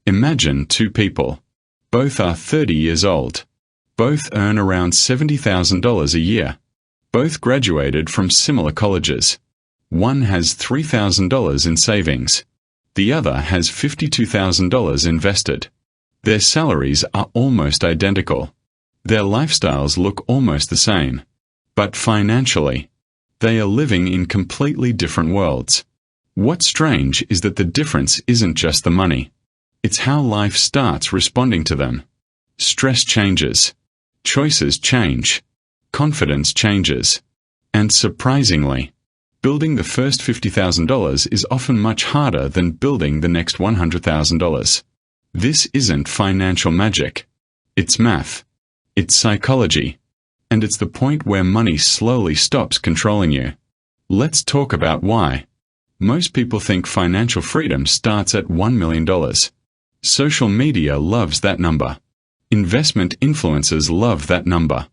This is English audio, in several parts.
Imagine two people. Both are 30 years old. Both earn around $70,000 a year. Both graduated from similar colleges. One has $3,000 in savings. The other has $52,000 invested. Their salaries are almost identical. Their lifestyles look almost the same. But financially, they are living in completely different worlds. What's strange is that the difference isn't just the money. It's how life starts responding to them. Stress changes. Choices change. Confidence changes. And surprisingly, building the first $50,000 is often much harder than building the next $100,000. This isn't financial magic. It's math. It's psychology. And it's the point where money slowly stops controlling you. Let's talk about why. Most people think financial freedom starts at $1 million. Social media loves that number. Investment influencers love that number.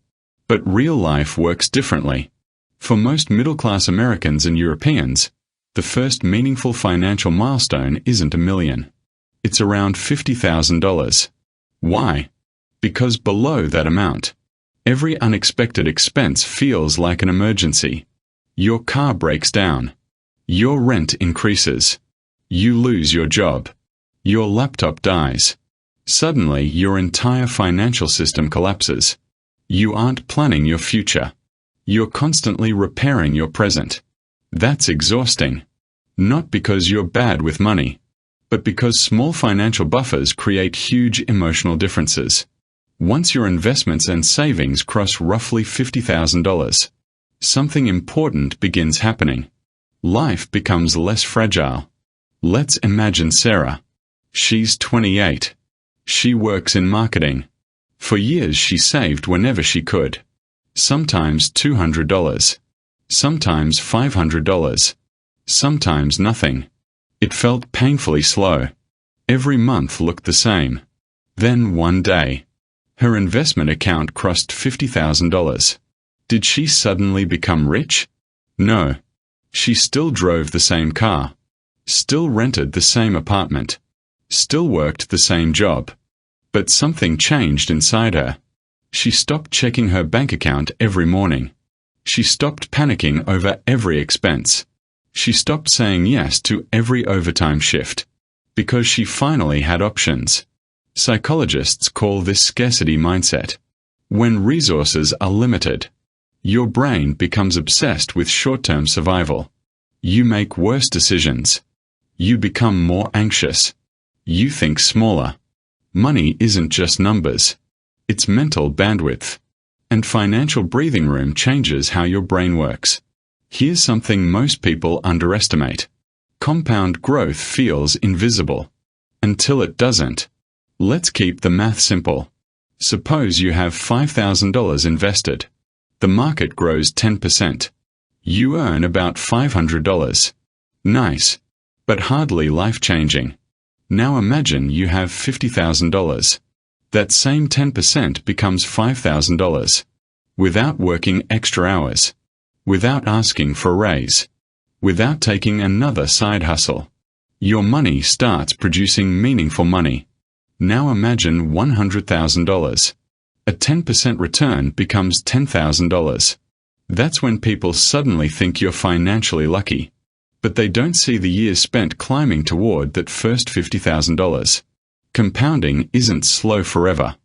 But real life works differently. For most middle-class Americans and Europeans, the first meaningful financial milestone isn't $1 million. It's around $50,000. Why? Because below that amount, every unexpected expense feels like an emergency. Your car breaks down. Your rent increases. You lose your job. Your laptop dies. Suddenly, your entire financial system collapses. You aren't planning your future. You're constantly repairing your present. That's exhausting. Not because you're bad with money, but because small financial buffers create huge emotional differences. Once your investments and savings cross roughly $50,000, something important begins happening. Life becomes less fragile. Let's imagine Sarah. She's 28. She works in marketing. For years she saved whenever she could. Sometimes $200. Sometimes $500. Sometimes nothing. It felt painfully slow. Every month looked the same. Then one day, her investment account crossed $50,000. Did she suddenly become rich? No. She still drove the same car. Still rented the same apartment. Still worked the same job. But something changed inside her. She stopped checking her bank account every morning. She stopped panicking over every expense. She stopped saying yes to every overtime shift. Because she finally had options. Psychologists call this scarcity mindset. When resources are limited, your brain becomes obsessed with short-term survival. You make worse decisions. You become more anxious. You think smaller. Money isn't just numbers. It's mental bandwidth. And financial breathing room changes how your brain works. Here's something most people underestimate. Compound growth feels invisible. Until it doesn't. Let's keep the math simple. Suppose you have $5,000 invested. The market grows 10%. You earn about $500. Nice. But hardly life-changing. Now imagine you have $50,000. That same 10% becomes $5,000. Without working extra hours. Without asking for a raise. Without taking another side hustle. Your money starts producing meaningful money. Now imagine $100,000. A 10% return becomes $10,000. That's when people suddenly think you're financially lucky. But they don't see the years spent climbing toward that first $50,000. Compounding isn't slow forever.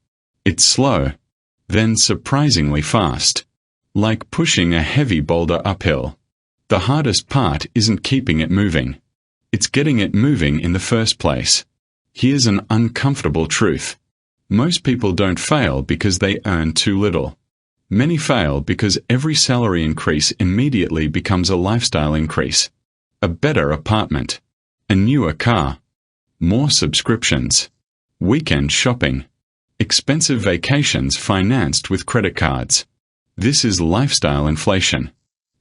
It's slow, then surprisingly fast. Like pushing a heavy boulder uphill. The hardest part isn't keeping it moving. It's getting it moving in the first place. Here's an uncomfortable truth. Most people don't fail because they earn too little. Many fail because every salary increase immediately becomes a lifestyle increase. A better apartment. A newer car. More subscriptions. Weekend shopping. Expensive vacations financed with credit cards. This is lifestyle inflation.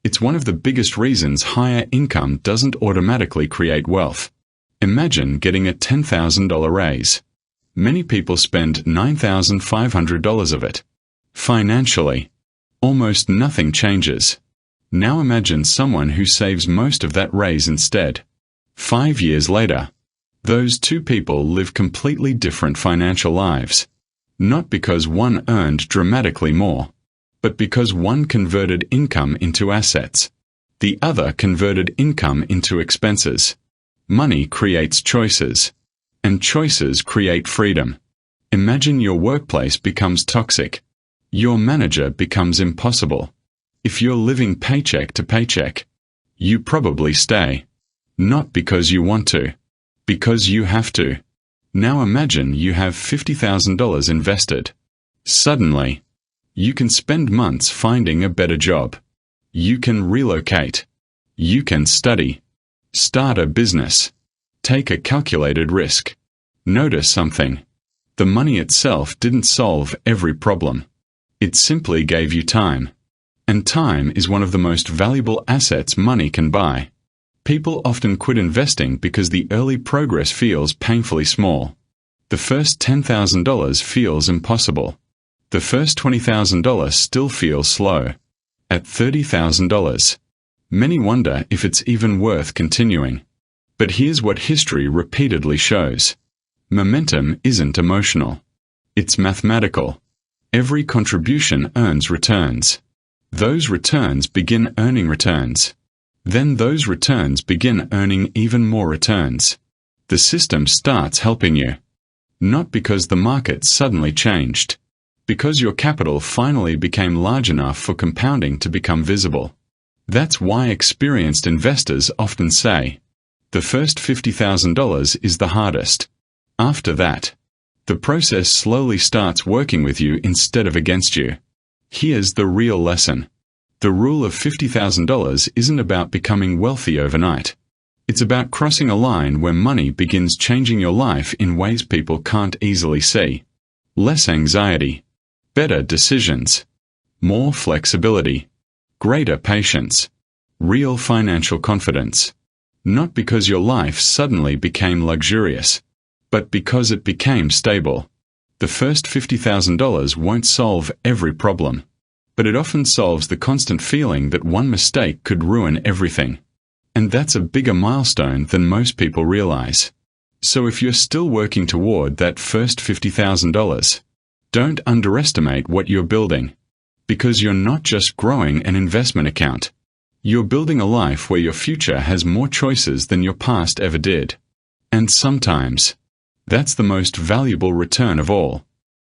It's one of the biggest reasons higher income doesn't automatically create wealth. Imagine getting a $10,000 raise. Many people spend $9,500 of it. Financially, almost nothing changes. Now imagine someone who saves most of that raise instead. 5 years later, Those two people live completely different financial lives. Not because one earned dramatically more, but because one converted income into assets. The other converted income into expenses. Money creates choices, and choices create freedom. Imagine your workplace becomes toxic. Your manager becomes impossible. If you're living paycheck to paycheck, you probably stay. Not because you want to, because you have to. Now imagine you have $50,000 invested. Suddenly, you can spend months finding a better job. You can relocate. You can study. Start a business. Take a calculated risk. Notice something. The money itself didn't solve every problem. It simply gave you time. And time is one of the most valuable assets money can buy. People often quit investing because the early progress feels painfully small. The first $10,000 feels impossible. The first $20,000 still feels slow. At $30,000, many wonder if it's even worth continuing. But here's what history repeatedly shows. Momentum isn't emotional. It's mathematical. Every contribution earns returns. Those returns begin earning returns. Then those returns begin earning even more returns. The system starts helping you. Not because the market suddenly changed. Because your capital finally became large enough for compounding to become visible. That's why experienced investors often say, the first $50,000 is the hardest. After that, the process slowly starts working with you instead of against you. Here's the real lesson. The rule of $50,000 isn't about becoming wealthy overnight. It's about crossing a line where money begins changing your life in ways people can't easily see. Less anxiety. Better decisions. More flexibility. Greater patience. Real financial confidence. Not because your life suddenly became luxurious, but because it became stable. The first $50,000 won't solve every problem, but it often solves the constant feeling that one mistake could ruin everything. And that's a bigger milestone than most people realize. So if you're still working toward that first $50,000, don't underestimate what you're building. Because you're not just growing an investment account. You're building a life where your future has more choices than your past ever did. And sometimes, that's the most valuable return of all.